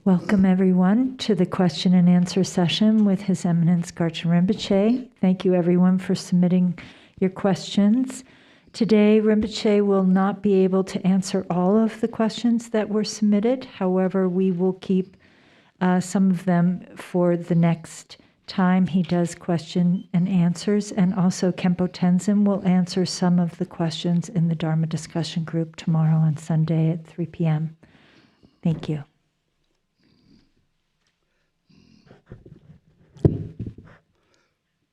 Welcome everyone to the question and answer session with His Eminence Garchen Rinpoche. Thank you everyone for submitting your questions. Today, Rinpoche will not be able to answer all of the questions that were submitted. However, we will keep some of them for the next time he does question and answers. And also Khenpo Tenzin will answer some of the questions in the Dharma discussion group tomorrow on Sunday at 3 p.m. Thank you.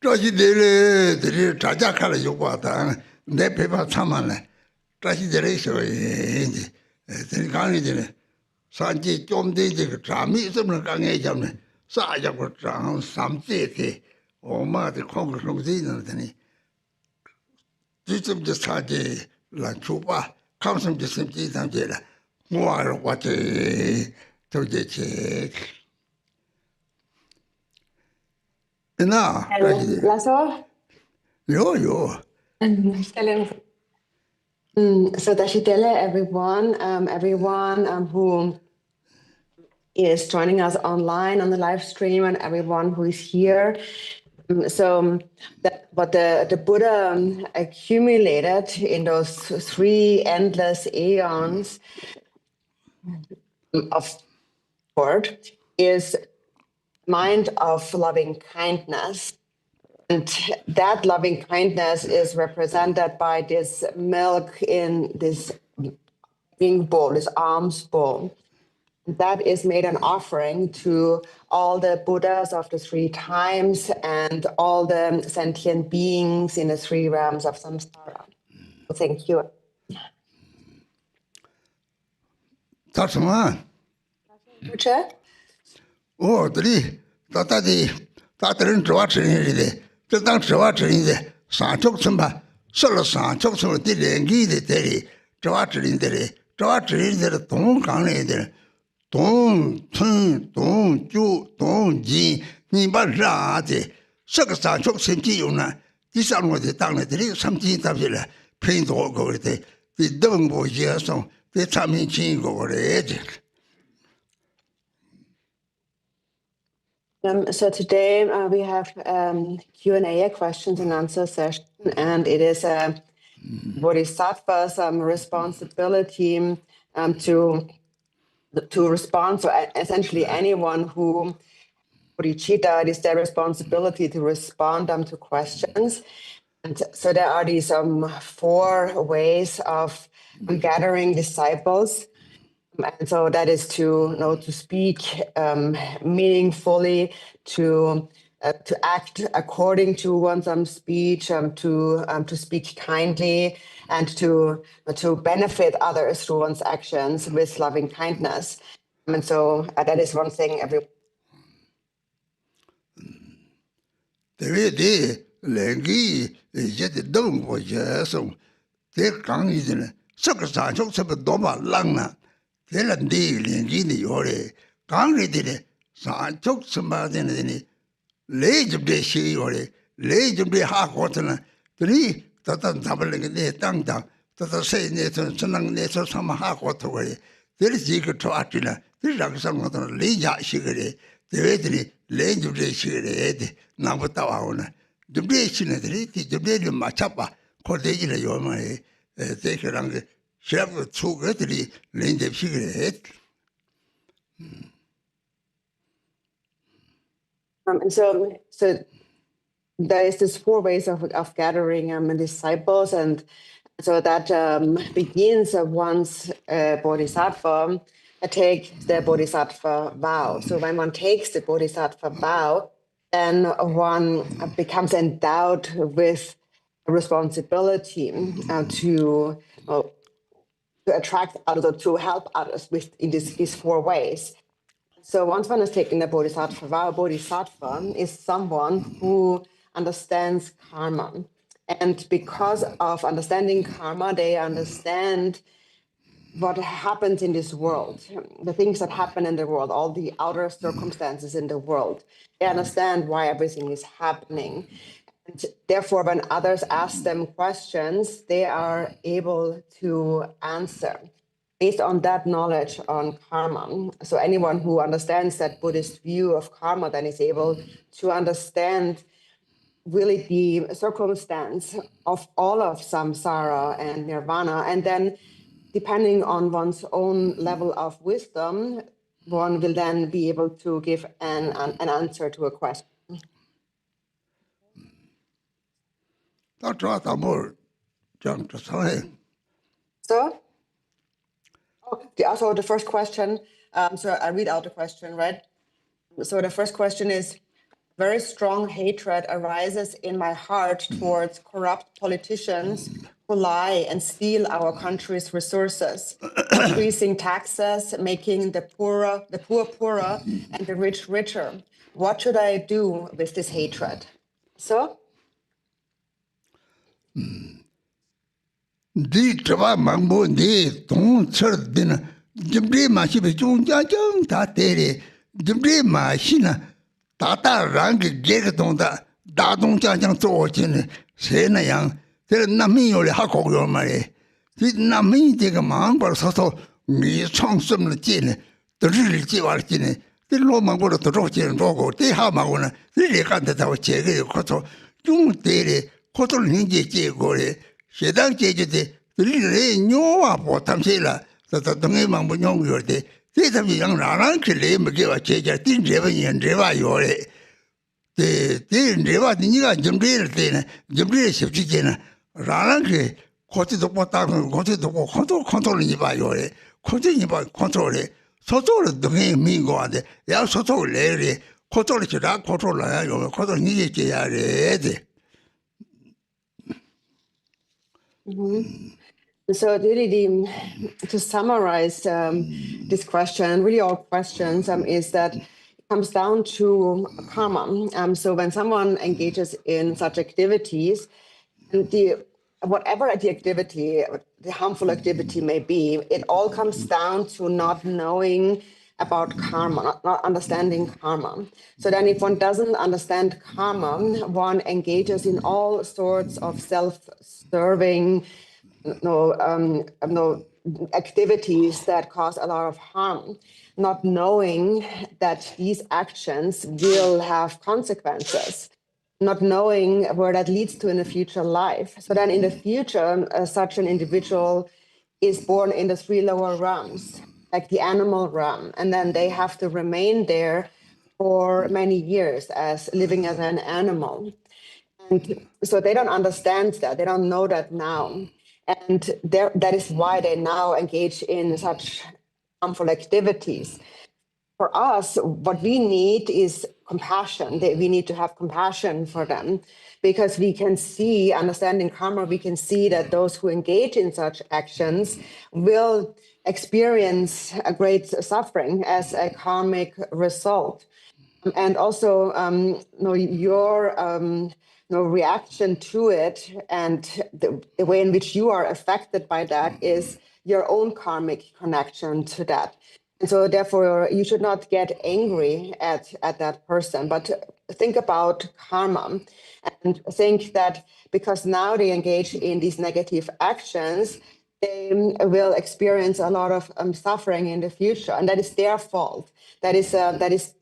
내 배파 참만래 다시들에서 이제 들강이들 산지 좀 되지 그 잠이 있으면 강에 잡네 싸자고 장 삼제게 엄마들 공공성지는더니 지금 저 사제 란초바 감성지 심지 담제라 뭐하러 왔지 도대체 나 Lasso? 요요 So Dashitele, everyone who is joining us online on the live stream and everyone who is here. What the Buddha accumulated in those 3 endless aeons of word is mind of loving kindness. And that loving kindness is represented by this milk in this ring bowl, this alms bowl. That is made an offering to all the Buddhas of the 3 times and all the sentient beings in the 3 realms of samsara. So thank you. That's one. Oh,这当指话指令的三足层吧，说了三足层的连给的这里，指话指令的嘞，指话指令的东港来的，东村东九东金，你把啥的，这个三足层只有呢，第三我的当了这里三金特别了，偏多个的，的东部接送的产品进过来的。So today we have Q&A, a questions and answer session, and it is a Bodhisattva's responsibility to respond. So essentially anyone who bodhicitta, it is their responsibility to respond to questions. And so there are these 4 ways of gathering disciples. And so that is to to speak meaningfully, to act according to one's speech, to speak kindly, and to benefit others through one's actions with loving kindness. And so that is one thing every. 대란디 렌지니 요래 강리들이 산쪽 선바되는 레집대 시요래 레집대 하고서는 들이 따단 잡을게 내 땅다 따다 세내서 전랑내서 삼하고 도래 들이 그 좋았지나 들락상 것은 레자 시그래 대회들이 레집대 시그래 나부터 와오나 집대 시네들이 집대를 맞춰봐 고대지를 요만에 대그랑 셰프 초가들이 렌데 피그레. And so there is this 4 ways of gathering disciples, and so that begins once Bodhisattva takes the Bodhisattva vow. So when one takes the Bodhisattva vow, then one becomes endowed with a responsibility to attract others or to help others in these 4 ways. So once one has taken the Bodhisattva vow, a Bodhisattva is someone who understands karma. And because of understanding karma, they understand what happens in this world, the things that happen in the world, all the outer circumstances in the world. They understand why everything is happening. And therefore, when others ask them questions, they are able to answer. based on that knowledge on karma. So anyone who understands that Buddhist view of karma then is able to understand really the circumstance of all of samsara and nirvana. And then depending on one's own level of wisdom, one will then be able to give an answer to a question. So, the first question, so I read out the question, right? So the first question is, very strong hatred arises in my heart towards corrupt politicians who lie and steal our country's resources, increasing taxes, making the poor poorer and the rich richer. What should I do with this hatred? So? Di trava mangbo di tong char dina jimri ma shi be chung ja jang ta tere jimri ma shi na ta ta rang ge ge dong da da dong ja jang zo jin se na yang de na mi yo le ha ko yo ma le di na mi de ge mang ba so so ni chang sim le jin de ri ji wa jin de lo ma go de zhou jin zhou go de ha ma go na ri le gan de da jie ge ko zo yung de le ko zo ling jie jie go le Shedang jeje ri nyowa po tamsela ta dongei mangbo nyong yo de de tam yang rang ke le me ge wa jeje din je ba yin je ba yo le de je ba ni ga jim de de ne jim de shi ji je na rang ke ko ti do po ta ko ti do po control ni ba yo le ko ti ni ba control le so so le dongei mi go de ya so so le le control ji da control la yo control ni je je ya le de So really, to summarize this question, really all questions, is that it comes down to karma. So when someone engages in such activities, and whatever the activity, the harmful activity may be, it all comes down to not knowing about karma, not understanding karma. So then if one doesn't understand karma, one engages in all sorts of self-serving activities that cause a lot of harm, not knowing that these actions will have consequences, not knowing where that leads to in a future life. So then in the future, such an individual is born in the 3 lower realms, like the animal realm, and then they have to remain there for many years as living as an animal. And so they don't understand that, they don't know that now. And that is why they now engage in such harmful activities. For us, what we need is compassion. We need to have compassion for them, because we can see, understanding karma, we can see that those who engage in such actions will experience a great suffering as a karmic result. And also, your reaction to it and the way in which you are affected by that is your own karmic connection to that. And so therefore, you should not get angry at that person, but think about karma and think that because now they engage in these negative actions, they will experience a lot of suffering in the future, and that is their fault. That is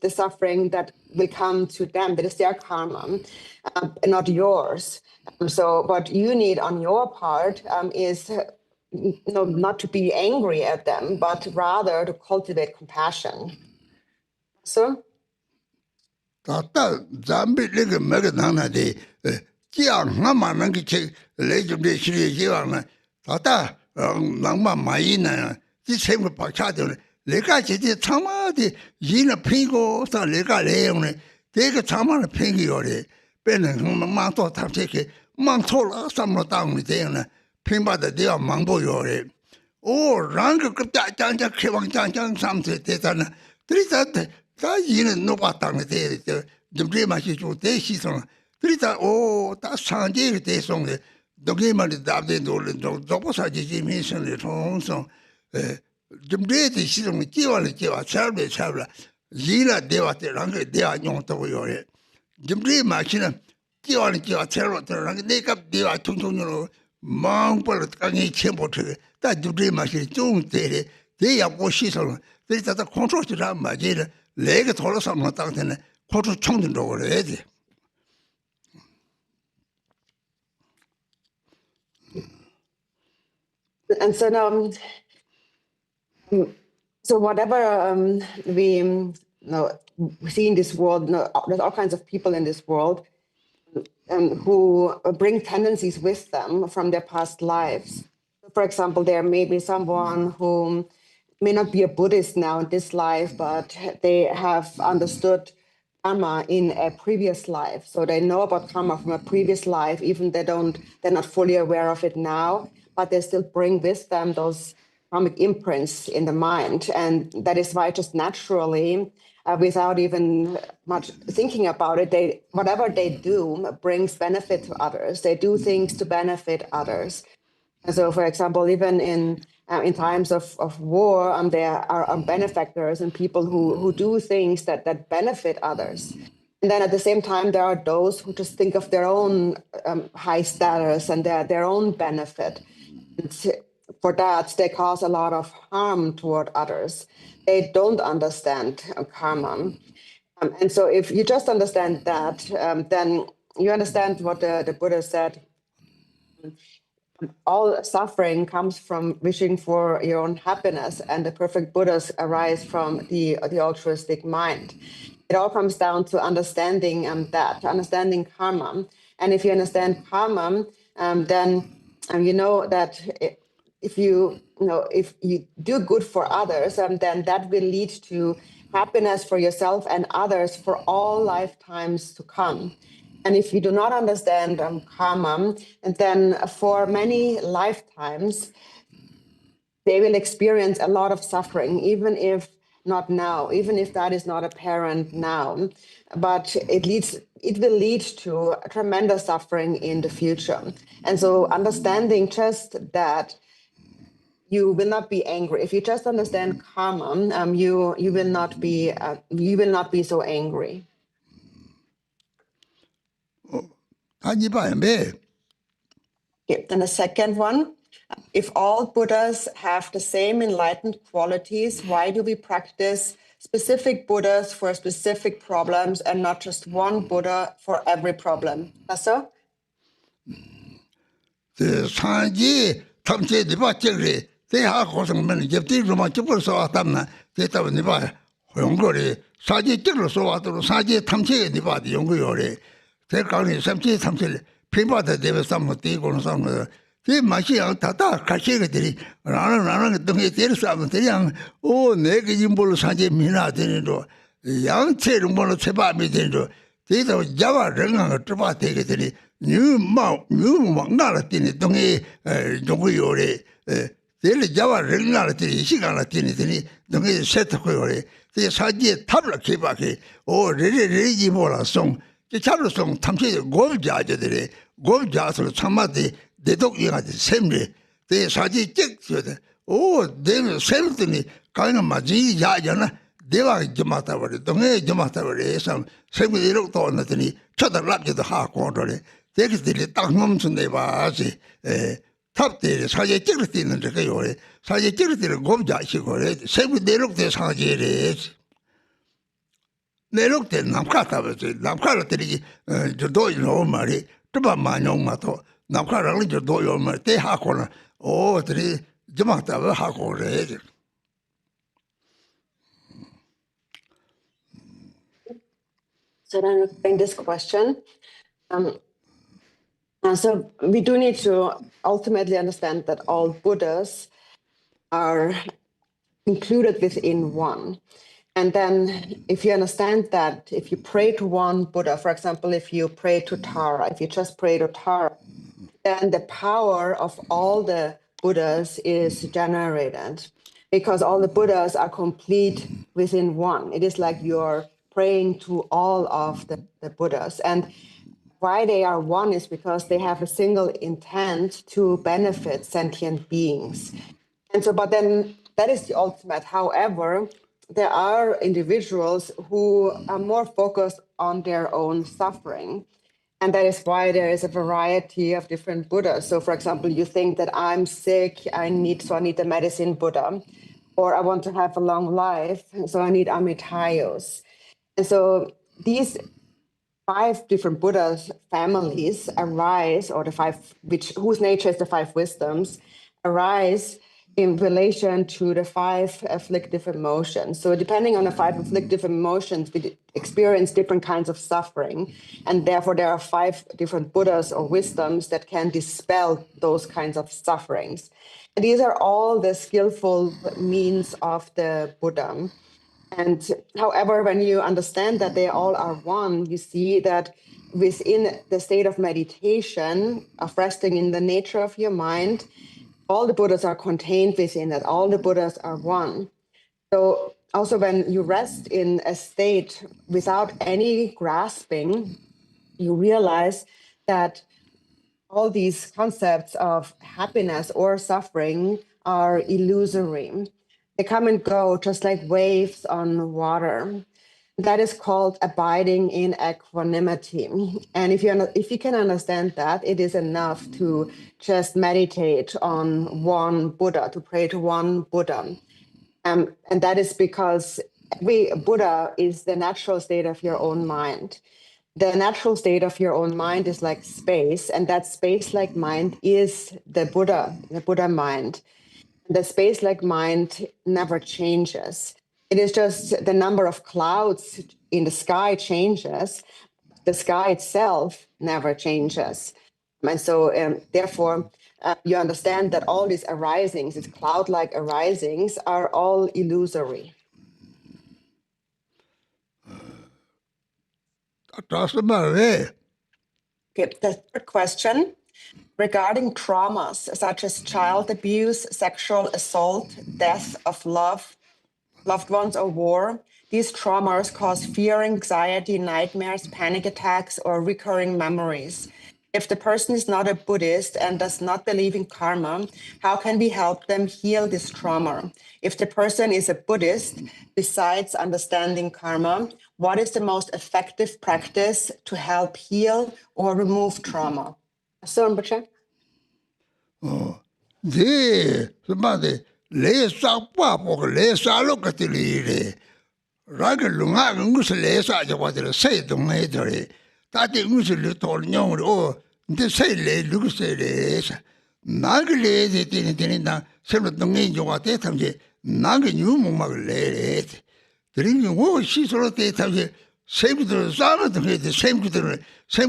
the suffering that will come to them. That is their karma, not yours. So what you need on your part is not to be angry at them, but rather to cultivate compassion. So? Tata zambi lega mega nana de jia ngama nangi che le jumde shiri jiwa na tata nangma mai na ji chemu pa cha de le ga je de chama de yin na pingo sa le ga le yong ne de ge chama na pingi yo le ben na ma to ta che ke mang to la sam lo dang ni de na ping ba de ya mang bo yo le o rang ge ta jang jang ke wang jang jang sam se de ta na tri ta 다 이는 노바 땅에 대 좀제 맛이 좋대 시선 그러다 다 상제를 대송에 동네만이 답된 돌은 조보사지 미션을 통성 좀제 시선 기와를 기와 차를 이라 대와들랑 대와 용도 요래 좀제 맛이는 기와를 기와 차로 들어랑 내가 대와 통통으로 망벌 강이 첨보트 다 두드리 마시 좀 때리 대야 고시설 그래서 다 컨트롤이라 맞이를 내가 돌아서면 당때는 컨트롤 총진도 그래야 돼. And so now, so whatever we see in this world, there's all kinds of people in this world who bring tendencies with them from their past lives. For example, there may be someone who may not be a Buddhist now in this life, but they have understood karma in a previous life. So they know about karma from a previous life, even they're not fully aware of it now, but they still bring with them those karmic imprints in the mind. And that is why just naturally, without even much thinking about it, whatever they do brings benefit to others. They do things to benefit others. And so, for example, even in times of war, there are benefactors and people who do things that benefit others. And then at the same time, there are those who just think of their own high status and their own benefit. And for that, they cause a lot of harm toward others. They don't understand karma. And so if you just understand that, then you understand what the Buddha said. All suffering comes from wishing for your own happiness, and the perfect Buddhas arise from the altruistic mind. It all comes down to understanding understanding karma. And if you understand karma, then you know that if you do good for others, then that will lead to happiness for yourself and others for all lifetimes to come. And if you do not understand karma, then for many lifetimes, they will experience a lot of suffering, even if not now, even if that is not apparent now. But it will lead to tremendous suffering in the future. And so understanding just that, you will not be angry. If you just understand karma, you will not be so angry. 아니바에 Okay, then the second one, if all Buddhas have the same enlightened qualities, why do we practice specific Buddhas for specific problems and not just one Buddha for every problem? Tasso? 산지 탐제 니바 적리 대하 고성면 접디 로마 접을서 왔다나 대답은 니바 용거리 사지 적을서 왔도록 사지 탐제 니바디 용거요래 대가니 삼지 탐제 피바다 대베 삼모 띠고는 삼모 이 맛이 다다 가시게들이 나는 동에 데려서 그냥 내가 임볼로 사지 미나 되는도 양체를 뭐로 제바미 되는도 대도 자와 랭한 거 되게들이 나라 뛰니 동에 동고요래 될 자와 랭나라 뛰니 시간을 뛰니 동에 세트고요래 대 사지에 탑을 개박해 레레레지 몰아송 차로송 탐지 고자들이 고자서 참마디 대독이가지 샘리 대 사지 찍어대 내가 샘더니 가는 맞이 야잖아 내가 좀 맞다 버리 동에 좀 맞다 버리 참 세미로 또 왔더니 쳐들랍지도 하고 그러래 대기들이 딱 멈춘데 봐지 탑대 사지 찍을 때 있는 저 요래 사지 찍을 때는 고자시고 그래 세미 내lok대 사지래 내lok대 남카다 버지 남카들이 저도 이런 말이 좀 많이 온마도 남카랑 저도 요 말 때 하고는 들이 좀 맞다 하고 그래. So then in this question, so we do need to ultimately understand that all Buddhas are included within one. And then if you understand that, if you pray to one Buddha, for example, if you pray to Tara, if you just pray to Tara, then the power of all the Buddhas is generated because all the Buddhas are complete within one. It is like you're praying to all of the Buddhas. And why they are one is because they have a single intent to benefit sentient beings. And so, but then that is the ultimate. However, there are individuals who are more focused on their own suffering. And that is why there is a variety of different Buddhas. So, for example, you think that I'm sick, I need the medicine Buddha, or I want to have a long life, so I need Amitayos. And so these 5 different Buddhas families arise, or the 5 whose nature is the 5 wisdoms, arise in relation to the 5 afflictive emotions. So depending on the 5 afflictive emotions, we experience different kinds of suffering. And therefore there are 5 different Buddhas or wisdoms that can dispel those kinds of sufferings. And these are all the skillful means of the Buddha. And however, when you understand that they all are one, you see that within the state of meditation, of resting in the nature of your mind, all the Buddhas are contained within that. All the Buddhas are one. So also when you rest in a state without any grasping, you realize that all these concepts of happiness or suffering are illusory. They come and go just like waves on water. That is called abiding in equanimity. And if you can understand that, it is enough to just meditate on one Buddha, to pray to one Buddha. And that is because every Buddha is the natural state of your own mind. The natural state of your own mind is like space, and that space-like mind is the Buddha mind. The space-like mind never changes. It is just the number of clouds in the sky changes. The sky itself never changes. And so therefore, you understand that all these arisings, these cloud-like arisings, are all illusory. Okay, the third question. Regarding traumas such as child abuse, sexual assault, death of loved ones, or war, these traumas cause fear, anxiety, nightmares, panic attacks, or recurring memories. If the person is not a Buddhist and does not believe in karma, how can we help them heal this trauma? If the person is a Buddhist, besides understanding karma, what is the most effective practice to help heal or remove trauma? So, Rinpoche? somebody lays up or lays a look at the Raga Lunga, Mus lays out what they say to me. That is usually told young or they say lay looks at this. Nagale, they didn't several domains of what they tell you. Naga you mumma lay it. Drinking war, she's all they tell you. Same with the Zama to me, the same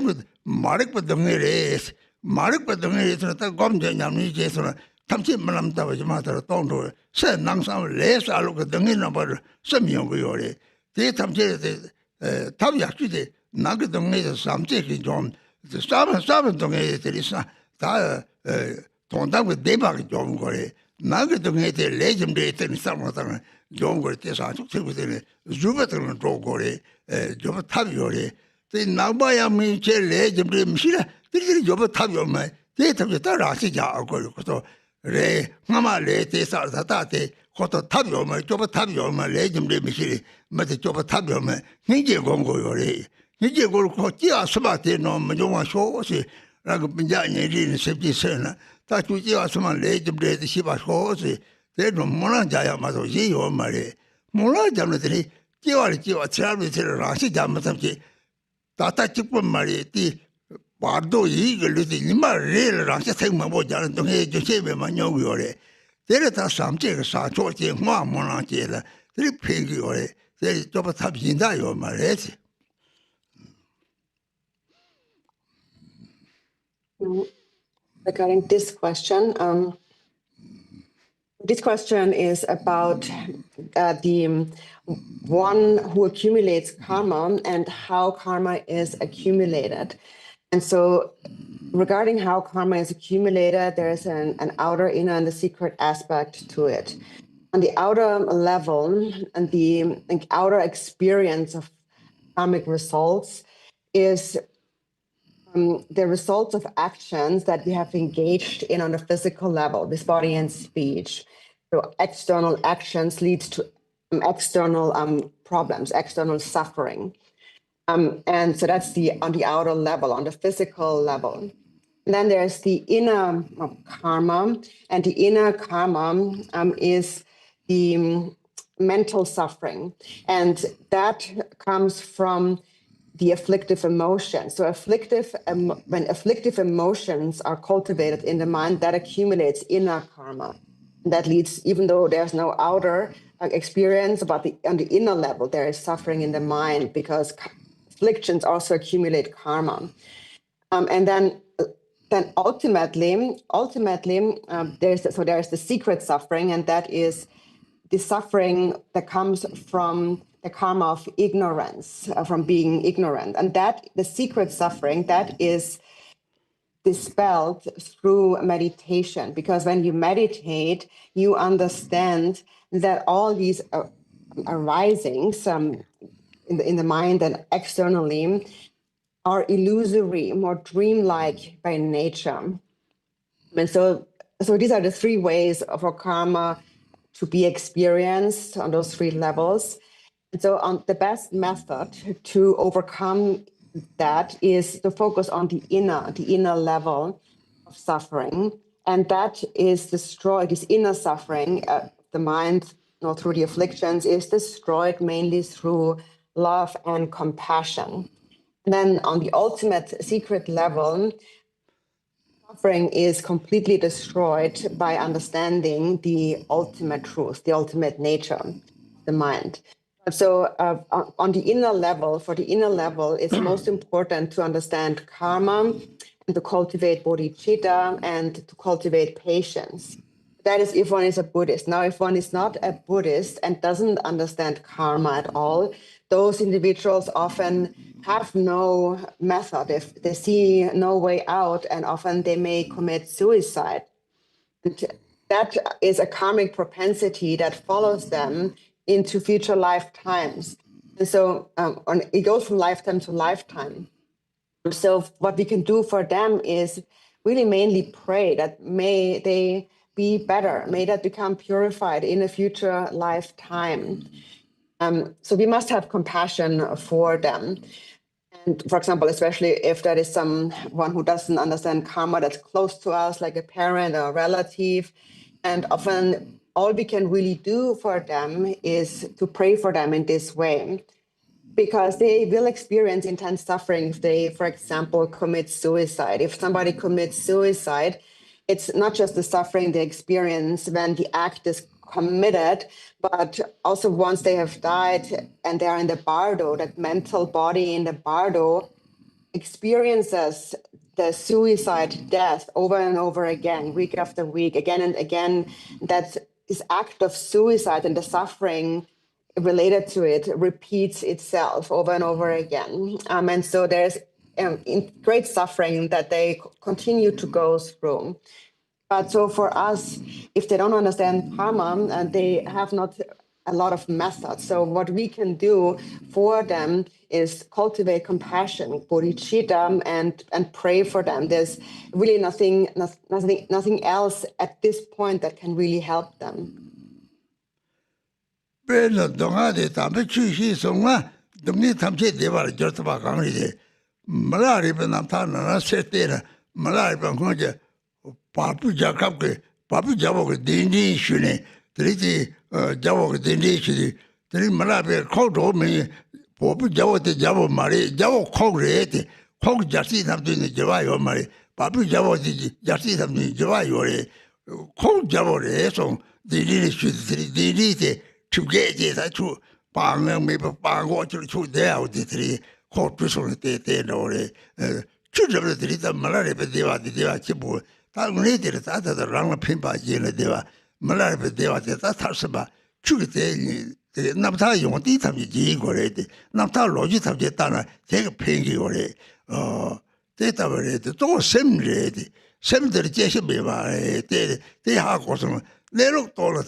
with Mark, but the race. Mark, but the race, the Gomja, Yami, Jason, Tamsi Malam Tavas matter, don't said Nangsam less. I look at the name about some young Yori. They Tamsi, Tavia, Nugget the Maid, some taking John, the Star don't get it is not with Debak John Gore. Nugget the Maid, legendary and some John Gore, I took with Jupiter and Draw Gore, Job Taviore. They now buy a me chair legendary machine. This is Job Tavior. They took the Tarasija or Re, Mama, they start Tate, Koto Tavio, my Job Tavio, my legendary machine, but the Job Tavio, Niji Gongo Yore. Niji go Kotia Sabati, no, Majoma show, like a Pinjani in 70 cent. That was some legendary the Shiba horse. They don't Monajaya Mazoji or Mare. Monajanity, Kiwa travel to the Rashi Jamatamki. Tata Chipon Mari, Bardo Eagle, Nima, real Rashi Tangmaboja, don't hate to save my young Yore. There are some chicks, are talking one monarchy, 3 pig Yore. There is Job Tabinda, your Maret. Regarding this question is about the one who accumulates karma and how karma is accumulated. And so regarding how karma is accumulated, there is an outer, inner, and the secret aspect to it. On the outer level, and the outer experience of karmic results is the results of actions that we have engaged in on a physical level, with body and speech. So external actions leads to external problems, external suffering. And so that's on the outer level, on the physical level. And then there's the inner karma, and the inner karma is the mental suffering, and that comes from the afflictive emotions. So when afflictive emotions are cultivated in the mind, that accumulates inner karma. And that leads, even though there's no outer experience, but on the inner level, there is suffering in the mind because afflictions also accumulate karma. And then ultimately, there's the secret suffering, and that is the suffering that comes from the karma of ignorance, from being ignorant. And that the secret suffering, that is dispelled through meditation, because when you meditate, you understand that all these arisings in the mind and externally are illusory, more dreamlike by nature. And so these are the three ways for karma to be experienced on those three levels. And so the best method to overcome that is to focus on the inner level of suffering. And that is destroyed, this inner suffering, the mind, through the afflictions, is destroyed mainly through love and compassion. And then on the ultimate secret level, suffering is completely destroyed by understanding the ultimate truth, the ultimate nature of the mind. So on the inner level, for the inner level, it's most important to understand karma and to cultivate bodhicitta and to cultivate patience. That is if one is a Buddhist. Now, if one is not a Buddhist and doesn't understand karma at all, those individuals often have no method. If they see no way out, and often they may commit suicide. And that is a karmic propensity that follows them into future lifetimes. And so it goes from lifetime to lifetime. So what we can do for them is really mainly pray that may they be better, may that become purified in a future lifetime. So we must have compassion for them. And for example, especially if there is someone who doesn't understand karma that's close to us, like a parent or a relative, and often all we can really do for them is to pray for them in this way, because they will experience intense suffering if they, for example, commit suicide. If somebody commits suicide, it's not just the suffering they experience when the act is committed, but also once they have died and they are in the bardo, that mental body in the bardo experiences the suicide death over and over again, week after week, again and again. That this act of suicide and the suffering related to it repeats itself over and over again. And so there's great suffering that they continue to go through. But so for us, if they don't understand karma, and they have not a lot of methods. So what we can do for them is cultivate compassion, bodhicitta, and pray for them. There's really nothing else at this point that can really help them. Papu Jakab, Papu Javo, Dindi Shune, Triti Javo, Dindi Shudi, Tri Malabe, Kodo me, Popu Javo, the Javo Mari, Javo Kogrete, Kog Jasi something in Javayo Mari, Papu Javo, Jasi something in Javayo, Kog Javo, so the Dindi Shudi, Dindi, to get it, I true, Pang, maybe Pang, what you two there, the three, Kog Prison, or children of the Malari, Deva, the Deva Chibu. Later, the Rama Pimpa Deva, Malari Deva, Tasaba, Chugate, Napta, you want eat of the Jigorate, Napta Logit of Jetana, take a pinky or a data rate, don't seminary, seminary Jeshabiva, they have also. They look taller,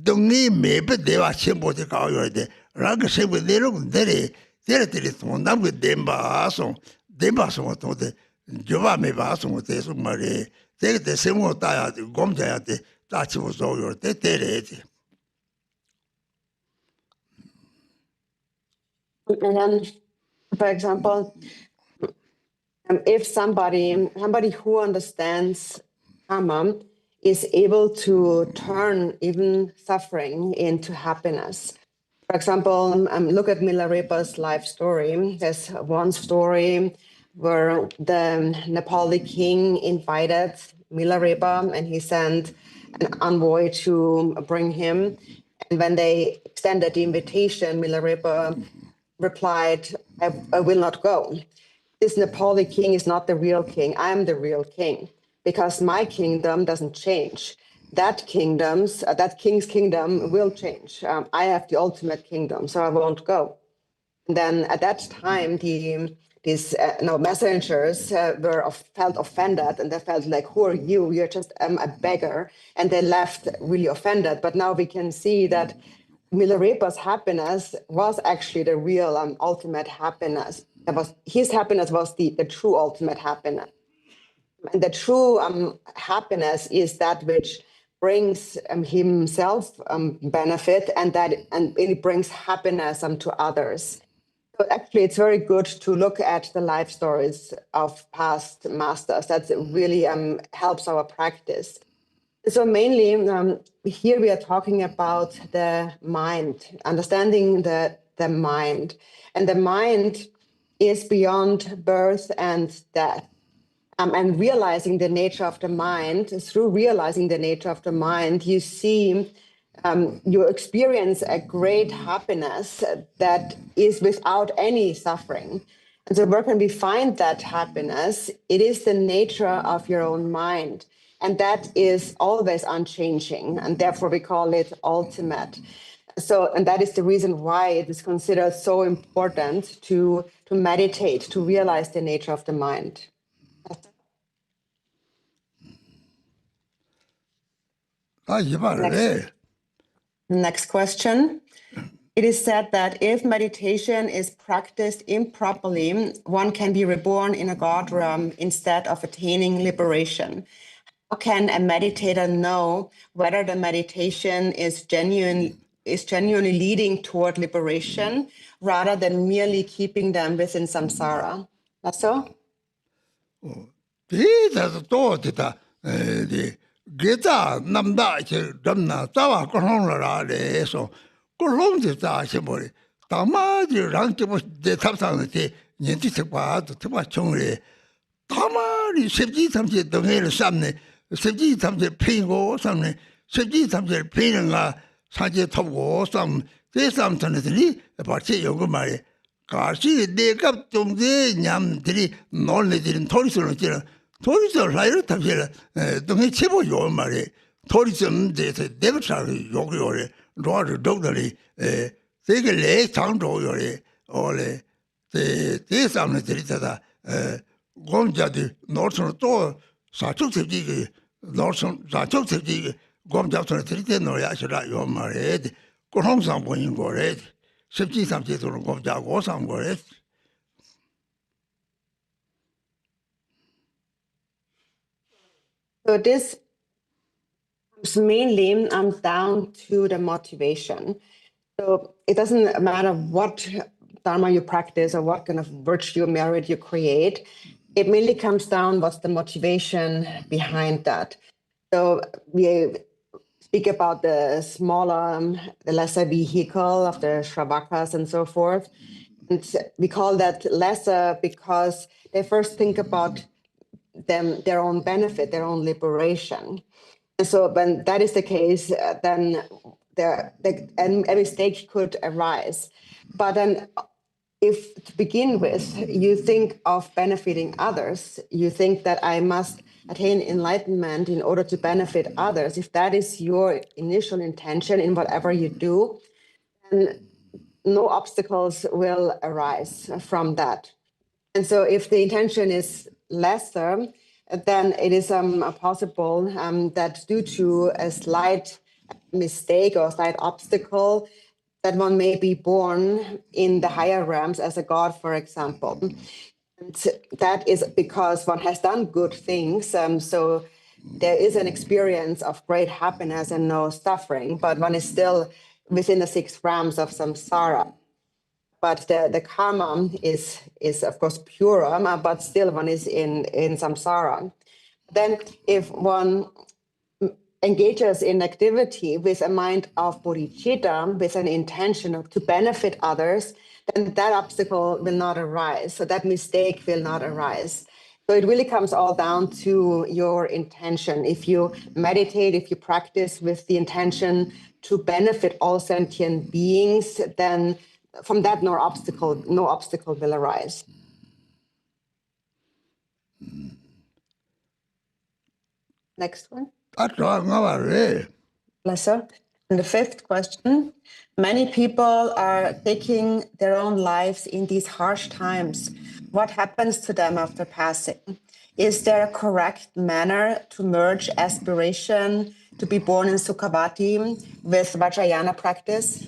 don't need me, but they are simple to call you. Raga say with they look very, one up with Demba Ason, Demba Son, Jova me Bason with this Marie. Take the same old diet, gom diet, that was all your dead. And then For example, if somebody who understands dharma is able to turn even suffering into happiness. For example, look at Milarepa's life story. There's one story where the Nepali king invited Milarepa and he sent an envoy to bring him. And when they extended the invitation, Milarepa replied, I will not go. This Nepali king is not the real king. I'm the real king because my kingdom doesn't change. That king's kingdom will change. I have the ultimate kingdom, so I won't go. And then at that time, these messengers felt offended, and they felt like, "Who are you? You're just a beggar," and they left really offended. But now we can see that Milarepa's happiness was actually the real ultimate happiness. His happiness was the true ultimate happiness. And the true happiness is that which brings himself benefit, and it brings happiness to others. So actually, it's very good to look at the life stories of past masters. That really helps our practice. So mainly here we are talking about the mind, understanding the mind. And the mind is beyond birth and death. And realizing the nature of the mind, through realizing the nature of the mind, you see, you experience a great happiness that is without any suffering. And so where can we find that happiness? It is the nature of your own mind. And that is always unchanging. And therefore we call it ultimate. And that is the reason why it is considered so important to meditate, to realize the nature of the mind. Next question. It is said that if meditation is practiced improperly, one can be reborn in a god realm instead of attaining liberation. How can a meditator know whether the meditation is genuinely leading toward liberation rather than merely keeping them within samsara? That's so? Gita namda che damna tawa kolong la le so kolong de ta che bori tama de rang che bo de tap sang de ni ti se pa de ma chong le tama ri se ji tam che dong he le sam ne se ji tam che pin go sam ne se ji tam che pin nga sa che thop go sam de sam tan de ni pa che yo go ma le ka si de kap tong de nyam de no le de thori so lo che 토리서 라이를 탑실 동해 치보 요 말에 토리즘 데서 데브차를 요요래 로아를 독들이 세계 내 장도 요래 올해 대 사람들 들이다가 공자들 노선을 또 사축sep지 노선 사축sep지 공자선을 들이대 놓야시라 요 말에 고홍상 보인 거래 십지 삼제도로 공자 고상 거래 So this comes mainly down to the motivation. So it doesn't matter what dharma you practice or what kind of virtue merit you create. It mainly comes down what's the motivation behind that. So we speak about the smaller, the lesser vehicle of the Shravakas and so forth. And we call that lesser because they first think about their own benefit, their own liberation. And so when that is the case, then a mistake could arise. But then if to begin with, you think of benefiting others, you think that I must attain enlightenment in order to benefit others, if that is your initial intention in whatever you do, then no obstacles will arise from that. And so if the intention is lesser, then it is possible that due to a slight mistake or slight obstacle, that one may be born in the higher realms as a god, for example. And that is because one has done good things. So there is an experience of great happiness and no suffering, but one is still within the 6 realms of samsara. but the karma is of course pure, but still one is in samsara. Then if one engages in activity with a mind of bodhicitta, with an intention to benefit others, then that obstacle will not arise. So that mistake will not arise. So it really comes all down to your intention. If you meditate, if you practice with the intention to benefit all sentient beings, then from that no obstacle will arise. Next one. Lesser. And the fifth question, many people are taking their own lives in these harsh times. What happens to them after passing? Is there a correct manner to merge aspiration to be born in Sukhavati with Vajrayana practice?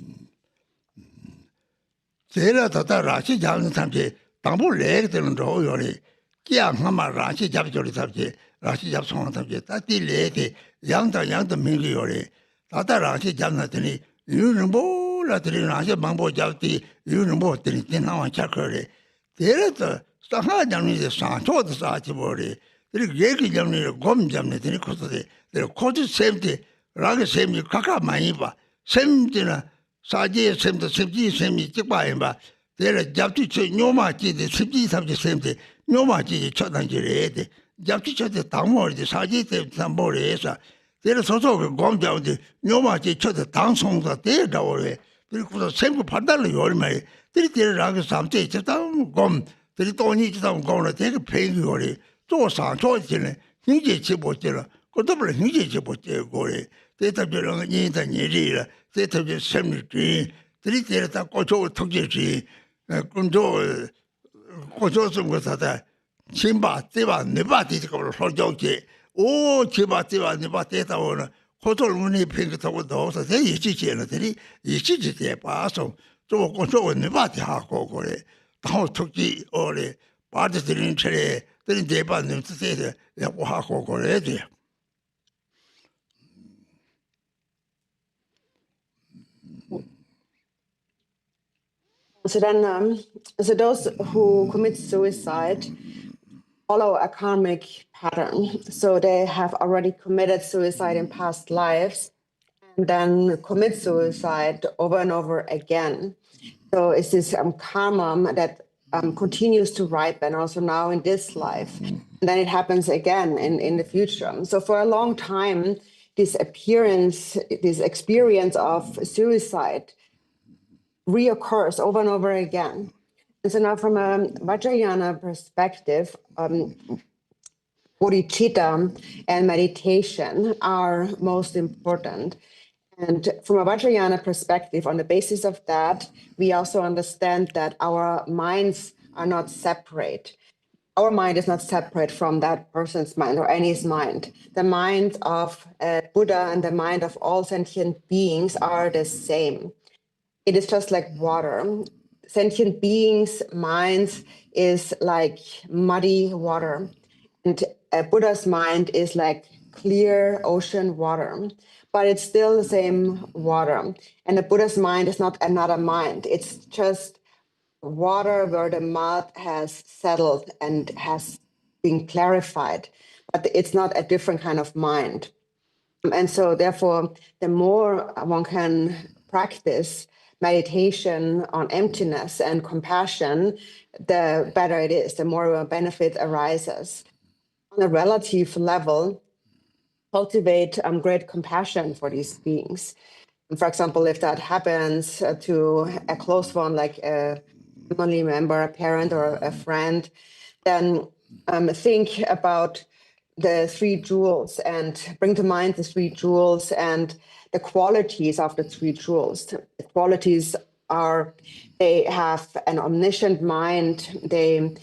라시 잡송한 탑제 따딜레데 양다 민기 요래 다다 라시 잡나더니 유는 몰라들이 라시 망보 잡디 유는 못 들이 나와 착거래 데려서 상하장님이 상초도 사지 버리 그리고 얘기 잡는 곰 잡는 데니 코스데 데려 코스 셈데 라게 셈이 각각 많이 봐 셈드나 사지에 셈도 셈지 셈이 찍봐야 봐 데려 잡지 저 뇨마지데 셈지 삼지 셈데 뇨마지 쳐단지래 돼 잡지쳐도 당모르지 사지 때문에 모르해서 내가 소소그 공자인데 뇨마지 쳐도 당송도 대다오래 그리고 생고 판단을 요리만 들이들라고 삼제 있었다고 곰 들이 돈이 있었다고 곰을 되게 배기 요리 조상 조지네 hinge 지보지라 그것도 hinge 지보지 고래 대답들은 인다 일이라 대답들 셈이 들이들다 고조 특제지 군조 고조 좀 거다 신바 띠바 네바디 그걸 설정지 오 지바 띠바 네바디 다오는 고돌문이 핑크하고 넣어서 대 이치지에들이 이치지에 봐서 좀 고조 네바디 하고 그래 더 특지 어래 바드들인 차례 들인 대반님 뜻에서 야고 하고 그래야 돼. So then, so those who commit suicide follow a karmic pattern. So they have already committed suicide in past lives and then commit suicide over and over again. So it's this karma that continues to ripen also now in this life. And then it happens again in the future. So for a long time, this experience of suicide reoccurs over and over again. And so now from a Vajrayana perspective, bodhicitta and meditation are most important. And from a Vajrayana perspective, on the basis of that, we also understand that our minds are not separate. Our mind is not separate from that person's mind or any's mind. The mind of Buddha and the mind of all sentient beings are the same. It is just like water. Sentient beings' minds is like muddy water. And Buddha's mind is like clear ocean water. But it's still the same water. And the Buddha's mind is not another mind. It's just water where the mud has settled and has been clarified. But it's not a different kind of mind. And so therefore, the more one can practice meditation on emptiness and compassion, the better it is, the more benefit arises. On a relative level, cultivate great compassion for these beings. For example, if that happens to a close one, like a family member, a parent, or a friend, then think about the three jewels and bring to mind the three jewels and the qualities of the three jewels. The qualities are they have an omniscient mind, they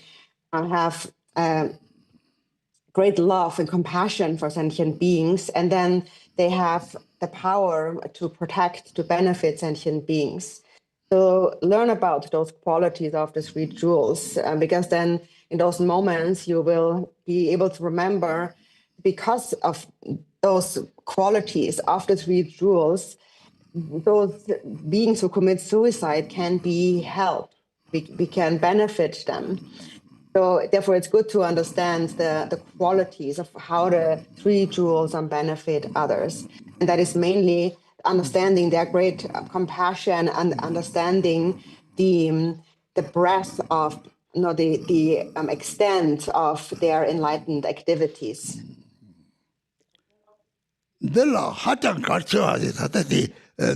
have great love and compassion for sentient beings, and then they have the power to protect, to benefit sentient beings. So learn about those qualities of the three jewels, because then in those moments you will be able to remember, because of those qualities of the three jewels, those beings who commit suicide can be helped. we can benefit them. So therefore, it's good to understand the qualities of how the 3 jewels benefit others. And that is mainly understanding their great compassion and understanding the breadth of, the extent of their enlightened activities. Della hatang karchwa de tatati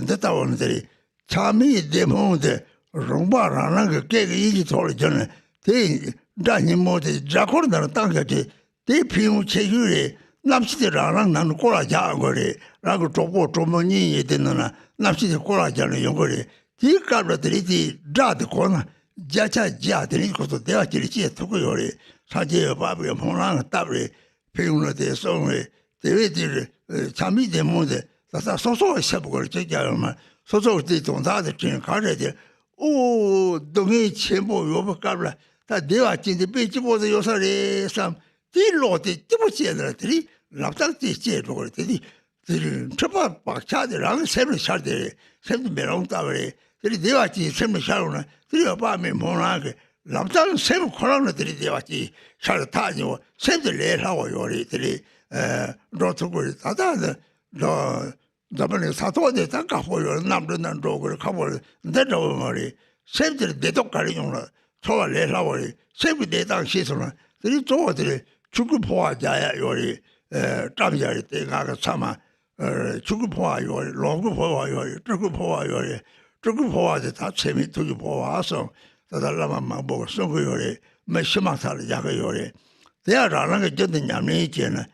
data on the chami demo de romba rana ke yi thol jan te dani mo de jakor da tanga de te piu cheyure namsi de rana nan kola ja gore rago topo tomo ni de na namsi de kola ja no yongore ti kabra de ti da de kona jacha ja de ko to de achiri chi to ko yore saje babu mona tabre piu no de songre de 참이 되는데 다다 소소 셔보고 저기야만 소소 때 동다들 진 가려지 오 동이 전부 요거 깔라 다 내가 진짜 빼지보다 요사리 삼 딜로데 띠부지들이 납작지 제로 그랬더니 들 저봐 박차들랑 세를 샤데 세도 메롱다버리 들이 내가 지 세를 샤로나 들이 밤에 뭐나게 납작 세를 코로나들이 내가 지 샤를 타죠 세들 내라고 요리들이 로트고 다다는 저 저번에 사토데 잠깐 보여 남들은 로그를 가볼 내려오 말이 세들 내도 가리용로 저와 내라버리 세비 내당 시설은 들이 저들이 죽을 포화자야 요리 땀자리 때가 참아 죽을 포화 요리 로그 포화 요리 죽을 포화 요리 죽을 포화제 다 재미 두기 포화서 다달라만 막 보고 쏜거 요리 몇십만 살 야가 요리 대야라는 게 저든 냠이 있잖아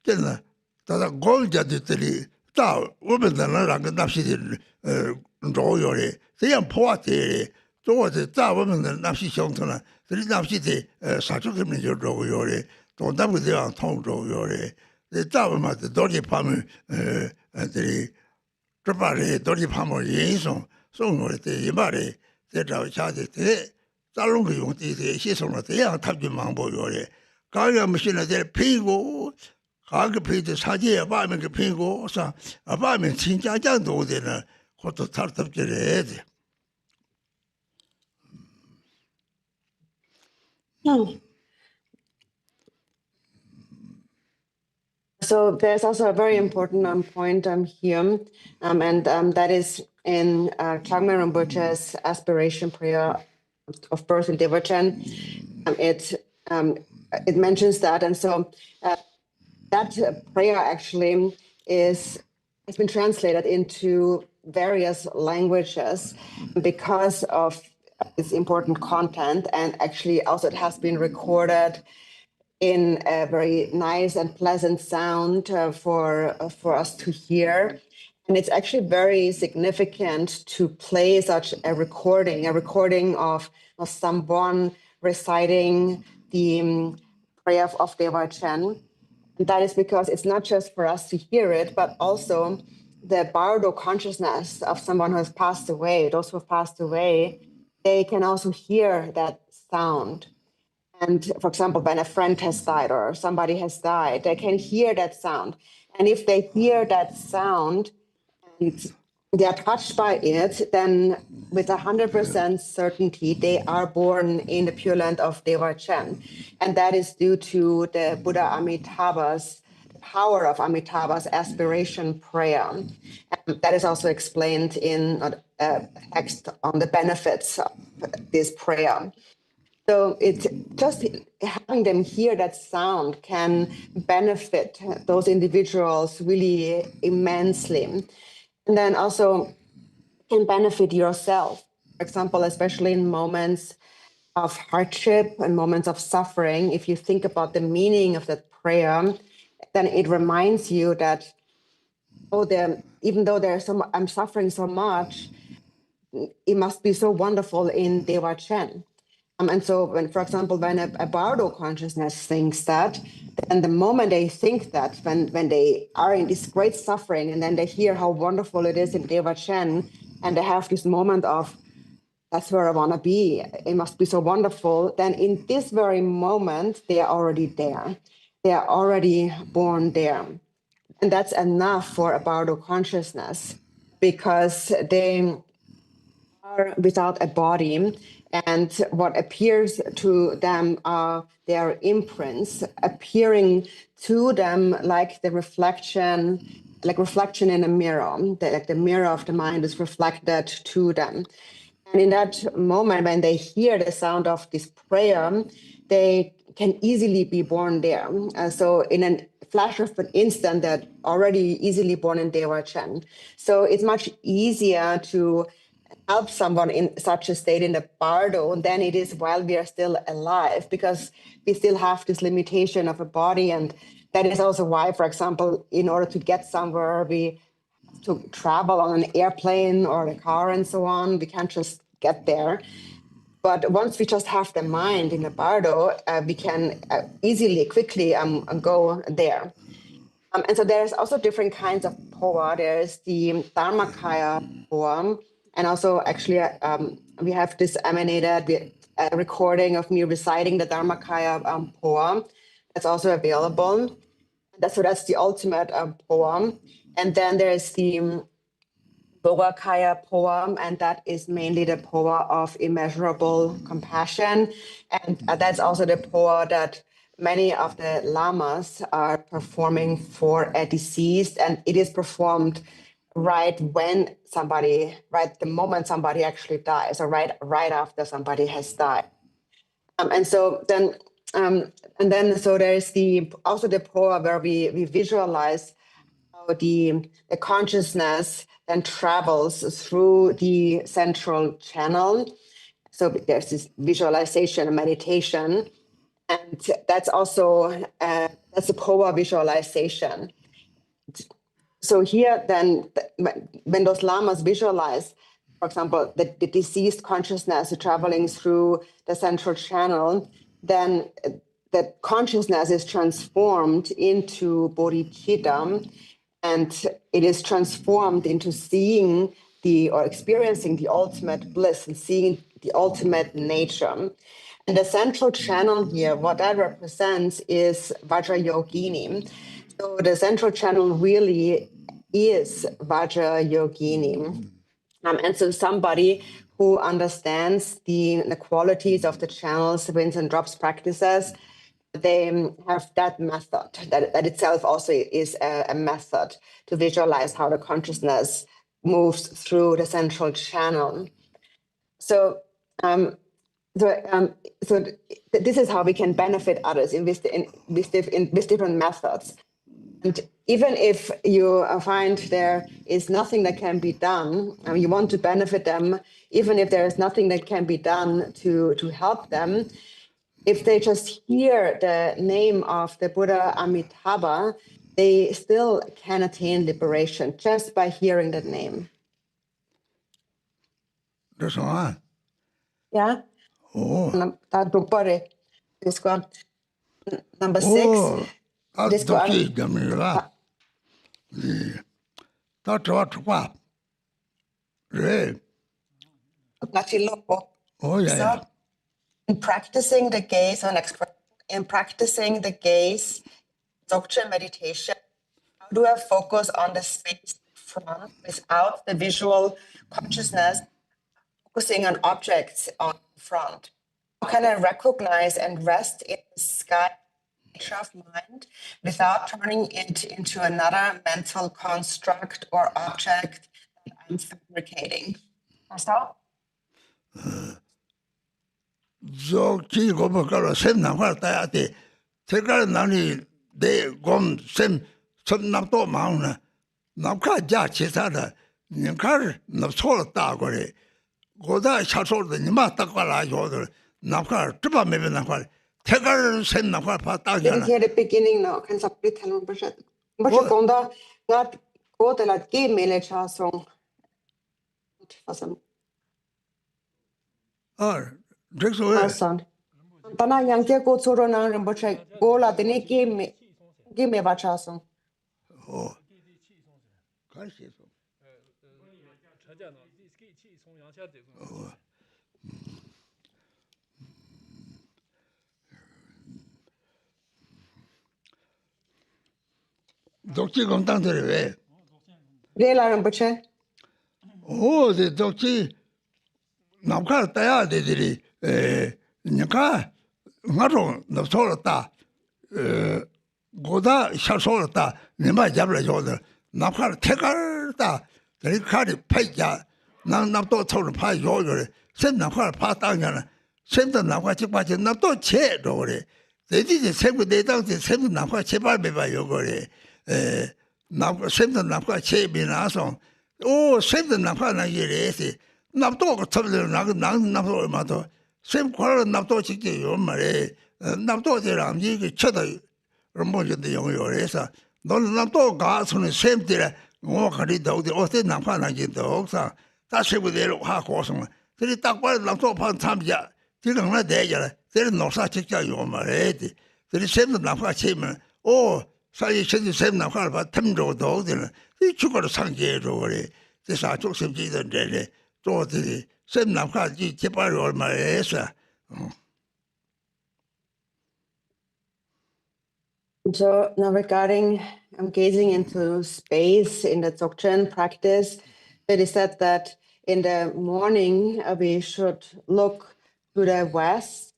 真的，大家国家的这里，到我们的那个那些的肉有的，这样破的，做的在我们的那些乡村呢，这里那些的杀猪他们就肉有的，东南部地方通肉有的，在我们的多地方面，这里这把的多地方面人送有的，这一把的在找下的，这咱弄个用的这些送了，这样他就忙不有的。刚要么现在在屁股，还个屁的差价外面个屁股上，外面亲家家多的呢，或者他都这来的。So there's also a very important point here, and that is in Chagme Rinpoche's aspiration prayer of birth in Devachan. It mentions that, and so that prayer actually has been translated into various languages because of its important content, and actually also it has been recorded in a very nice and pleasant sound for us to hear. And it's actually very significant to play such a recording of someone reciting the prayer of Devachan. And that is because it's not just for us to hear it, but also the bardo consciousness of someone who has passed away, those who have passed away, they can also hear that sound. And for example, when a friend has died or somebody has died, they can hear that sound. And if they hear that sound and they are touched by it, then with 100% certainty, they are born in the Pure Land of Devachan. And that is due to the Buddha Amitabha's, the power of Amitabha's aspiration prayer. And that is also explained in a text on the benefits of this prayer. So it's just having them hear that sound can benefit those individuals really immensely. And then also can benefit yourself. For example, especially in moments of hardship and moments of suffering, if you think about the meaning of that prayer, then it reminds you that, even though I'm suffering so much, it must be so wonderful in Devachan. And so, for example, when a bardo consciousness thinks that, then the moment they think that, when they are in this great suffering, and then they hear how wonderful it is in Devachan, and they have this moment of, that's where I want to be, it must be so wonderful, then in this very moment, they are already there. They are already born there. And that's enough for a bardo consciousness, because they are without a body, and what appears to them are their imprints, appearing to them like the reflection, like reflection in a mirror. Like the mirror of the mind is reflected to them. And in that moment, when they hear the sound of this prayer, they can easily be born there. So in a flash of an instant, they're already easily born in Dewa-chan. So it's much easier to help someone in such a state in the bardo than it is while we are still alive, because we still have this limitation of a body. And that is also why, for example, in order to get somewhere, we have to travel on an airplane or a car and so on. We can't just get there. But once we just have the mind in the bardo, we can easily, quickly go there. And so there's also different kinds of poa. There's the Dharmakaya poem. And also, actually, we have disseminated a recording of me reciting the Dharmakaya poem. That's also available. So that's the ultimate poem. And then there's the Bogakaya poem, and that is mainly the poa of immeasurable compassion. And that's also the poa that many of the lamas are performing for a deceased, and it is performed right the moment somebody actually dies, or right after somebody has died. So there's also the poa where we visualize how the consciousness then travels through the central channel. So there's this visualization and meditation, and that's also that's a poa visualization. So here, then, when those lamas visualize, for example, the deceased consciousness traveling through the central channel, then the consciousness is transformed into bodhicitta, and it is transformed into seeing or experiencing the ultimate bliss and seeing the ultimate nature. And the central channel here, what that represents is Vajrayogini. So the central channel really is Vajrayogini. And so somebody who understands the qualities of the channels, winds and drops practices, they have that method. That itself also is a method to visualize how the consciousness moves through the central channel. So this is how we can benefit others with different methods. And even if you find there is nothing that can be done, you want to benefit them, even if there is nothing that can be done to help them, if they just hear the name of the Buddha Amitabha, they still can attain liberation just by hearing that name. That's all. Yeah? Oh. This one. Number 6. This one. Oh, yeah. In practicing the gaze Dzogchen meditation, how do I focus on the space in front without the visual consciousness focusing on objects on front? How can I recognize and rest in the sky nature of mind without turning it into another mental construct or object that I'm fabricating? Stop. Dzogchen gopa kala sem namkar tayate, tekar nani de gom sem namto mauna, namkar ja chisada, namkar namsola tagore, goda chasol nima takala yoder, namkar tiba mebe namkar, tekar sem namkar pa tagyana. Didn't hear the beginning now. Kan sapri thalun bashat. Bashat konda ngat kotelat ki mele chasong. Fasam. Arsan. Tana yang ke ko tsoro na Rinpoche gola tene ki me bachasong. Oh. Kashi so. Oh. Dzogchen gom tangtere we. Rela Rinpoche. Oh, the Dzogchen 남카 따야 되들이 니까 나로 너서다 고다 샤소다 내가 잡을 줘도 남카 태가다 그 카리 파이자 남도 토를 파 요요래 샘남카 파 땅이잖아 샘도 남카 직바지 남도 제로 그래 대디지 세부 내당지 샘도 남카 제발 매봐 요거래 남 샘도 남카 제비나서 오 샘도 남카 나 이래서 남도 그 탑들 남도 얼마도 샘 콜을 남도 직접 요 말에 남도 대랑 이게 쳐다 럼보는데 용요래서 너는 남도 가서는 샘들에 뭐 가리도 어디 남파 나기도 없어 다시부대로 하고서 그리 딱 봐도 남도 판 참자 지금 나 대잖아 그래 노사 직접 요 말에지 그리 샘도 남파 치면 오 사이 현재 샘 남파를 봐 탐조도 어디는 이 주거를 상계로 그래 그래서 쪽심지던데 또들이 샘 남파지 제발 얼마에서 So now regarding gazing into space in the Dzogchen practice, it is said that in the morning we should look to the west,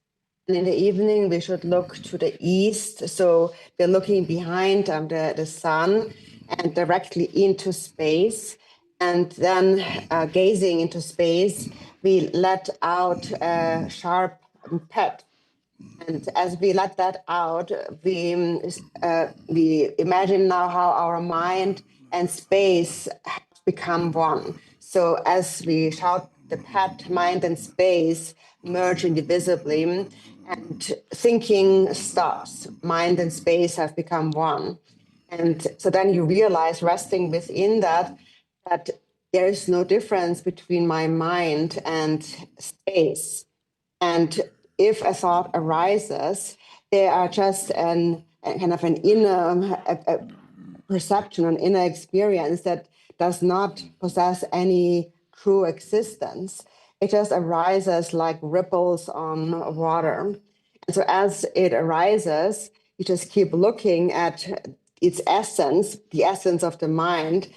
and in the evening we should look to the east. So we're looking behind the sun and directly into space. And then gazing into space, we let out a sharp pet. And as we let that out, we imagine now how our mind and space have become one. So as we shout the pet, mind and space merge indivisibly, and thinking stops. Mind and space have become one. And so then you realize, resting within that there is no difference between my mind and space. And if a thought arises, they are just a kind of an inner perception, an inner experience that does not possess any true existence. It just arises like ripples on water. And so as it arises, you just keep looking at its essence, the essence of the mind,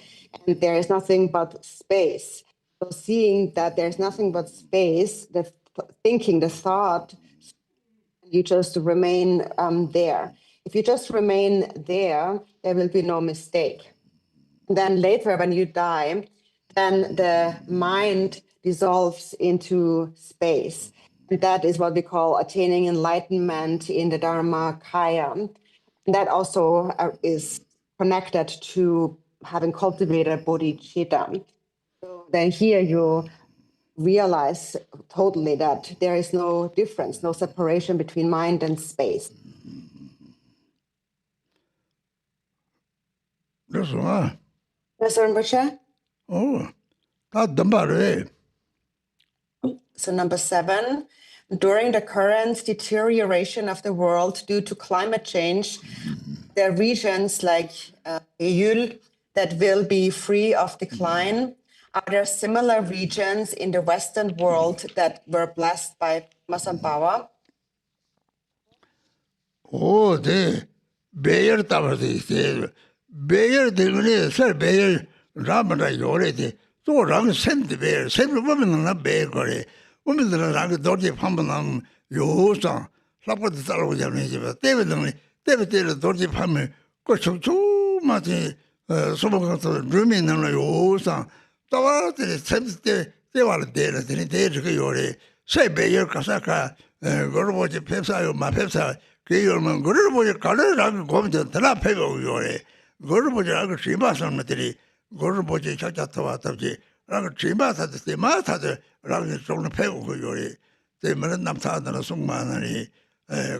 and there is nothing but space. So seeing that there's nothing but space, the thinking, the thought, you just remain there. If you just remain there, there will be no mistake. Then later, when you die, then the mind dissolves into space. And that is what we call attaining enlightenment in the Dharma Kaya. And that also is connected to having cultivated bodhicitta. So then here you realize totally that there is no difference, no separation between mind and space. That's why. Yes, Rinpoche? Oh, that's the So number 7, during the current deterioration of the world due to climate change, there are regions like Yul that will be free of decline. Are there similar regions in the Western world that were blessed by Masambawa? Oh, the Bayer Tavasi, Bayer, the Sir Bayer, Ramada Yoreti, so Rang sent the bear, sent the woman on a bear, women that are dirty Pamanam, Yosa, Lapot the Salawaja, David did a dirty Pammy, Kochu, Mati, Soboka, dreaming on a Yosa, the sent they were dead at any day to Yore, say Bayer Kasaka, Gorboji Pepsa, my Pepsa. 그러면 그걸 보지 가르라고 고민도 드나 패고 요래 그걸 보지 알고 지마선들이 그걸 보지 찾았다 왔다지 라고 지마사들 마사들 라고 좀 패고 그 요래 때문에 남사들은 속만하니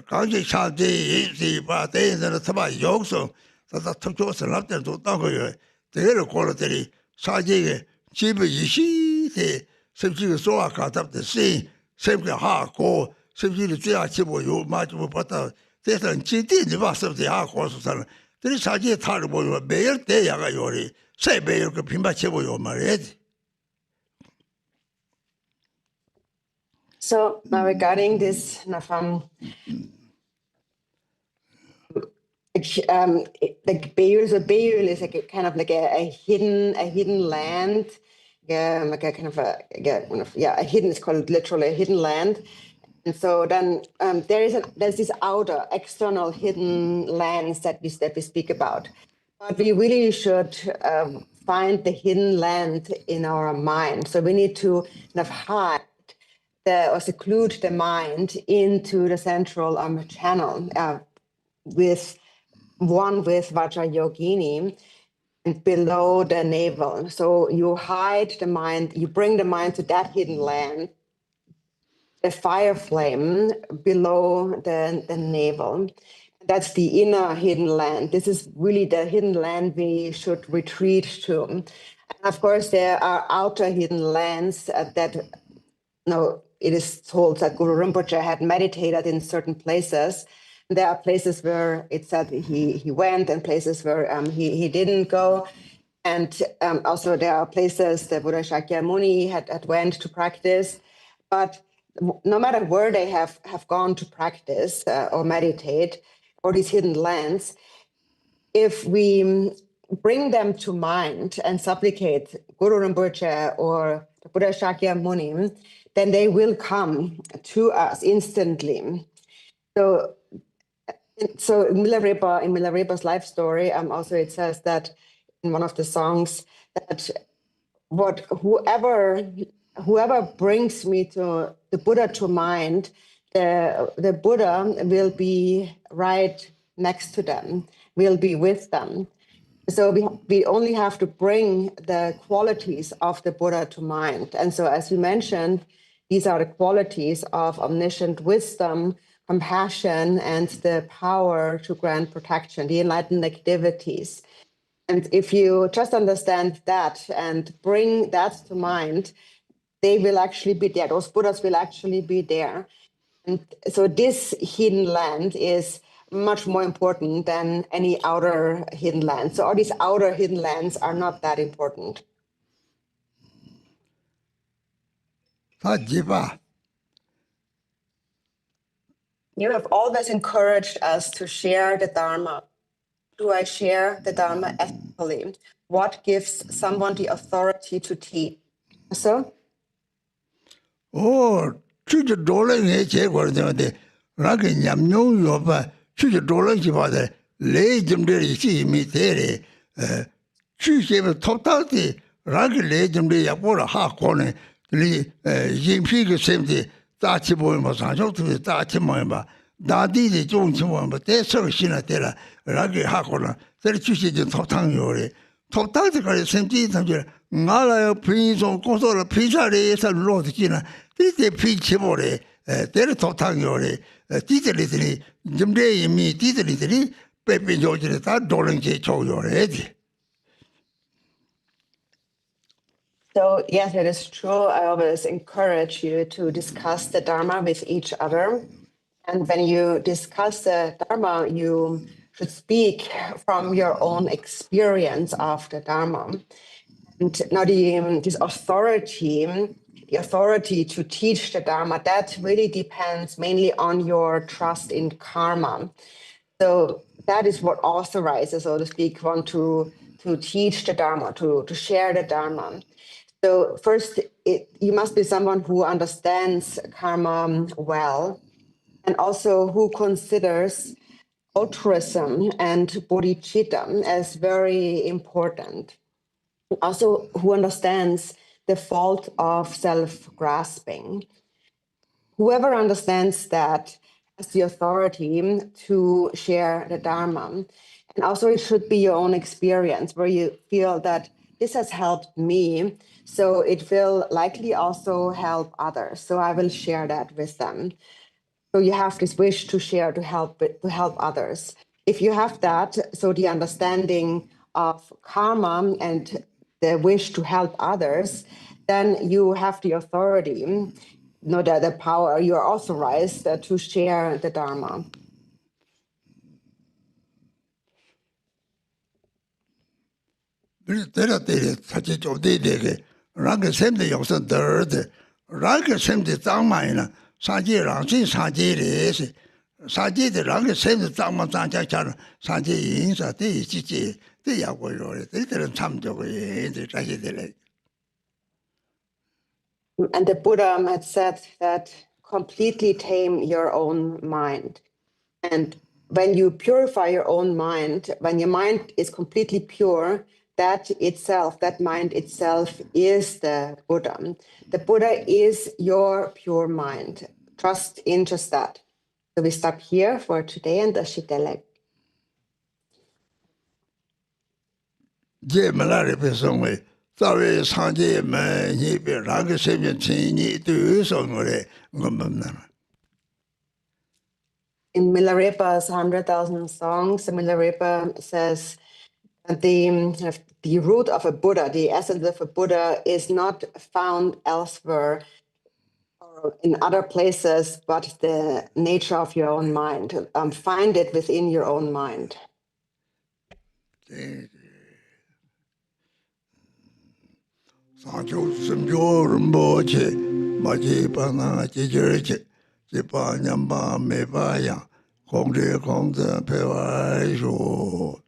강제 샤제 이바 대에서 서봐 역서 다다 특조서 납들도 따고요 대를 고르들이 사제에 집에 이시대甚至 소화 가답的시甚至 하고甚至 这样去我有嘛就不到这上基地你把是不是也告诉他了这下去他的我有没有这样个有的谁没有个平白去我有嘛的 So now regarding this like Beul, so Beul is like kind of like a hidden land like a kind of a hidden. It's called literally a hidden land. And so then there's this outer external hidden lands that we speak about, but we really should find the hidden land in our mind. So we need to kind of hide or seclude the mind into the central channel with Vajrayogini and below the navel. So you hide the mind, you bring the mind to that hidden land, the fire flame below the navel. That's the inner hidden land. This is really the hidden land we should retreat to. And of course, there are outer hidden lands that, it is told that Guru Rinpoche had meditated in certain places. There are places where it said he went and places where he didn't go. And also there are places that Buddha Shakyamuni had went to practice. But no matter where they have gone to practice or meditate, or these hidden lands, if we bring them to mind and supplicate Guru Rinpoche or the Buddha Shakyamuni, then they will come to us instantly. So in Milarepa's life story, also it says that in one of the songs that whoever brings me to the Buddha to mind, the Buddha will be right next to them, will be with them. So we only have to bring the qualities of the Buddha to mind. And so as we mentioned, these are the qualities of omniscient wisdom, compassion, and the power to grant protection, the enlightened activities. And if you just understand that and bring that to mind, they will actually be there. Those Buddhas will actually be there. And so this hidden land is much more important than any outer hidden land. So all these outer hidden lands are not that important. You have always encouraged us to share the Dharma. Do I share the Dharma ethically? What gives someone the authority to teach? So? Oh, chuchu dola nge che kwa de rake nyamnyong yoba chuchu dola chi ba de le jimde chi mi tere chu che top top de rake le jimde ya bo ha ko ne li yin pi ge sem de da chi bo ma sa jo tu da chi mo ba da di de zhong chi mo ba de se xin na de la rake ha ko na de chu che de top tang yo le top tang de ka sem ji tam je nga la pi zo ko so la pi sa le sa lo de chi na they preach about it. They're talking about it. Literally, Jimday me, literally, Pepe George, that Dolan J. told already. So, yes, it is true. I always encourage you to discuss the Dharma with each other. And when you discuss the Dharma, you should speak from your own experience of the Dharma. And now this authority, the authority to teach the Dharma, that really depends mainly on your trust in karma. So that is what authorizes, so to speak, one to teach the Dharma, to share the Dharma. So first, you must be someone who understands karma well, and also who considers altruism and bodhicitta as very important. Also who understands the fault of self-grasping. Whoever understands that has the authority to share the Dharma. And also it should be your own experience where you feel that this has helped me, so it will likely also help others. So I will share that with them. So you have this wish to share, to help others. If you have that, so the understanding of karma and the wish to help others, then you have the authority, the power, you are authorized to share the Dharma. And the Buddha had said that completely tame your own mind. And when you purify your own mind, when your mind is completely pure, that mind itself is the Buddha. The Buddha is your pure mind. Trust in just that. So we stop here for today and the Shitelek. In Milarepa's 100,000 songs, Milarepa says the root of a Buddha, the essence of a Buddha, is not found elsewhere or in other places, but the nature of your own mind. Find it within your own mind. Sancho Simjo Rinpoche, Maji Pana, Chichurich, Jipa Nyamba, Mebaya, Kongde Kongde, Pewa,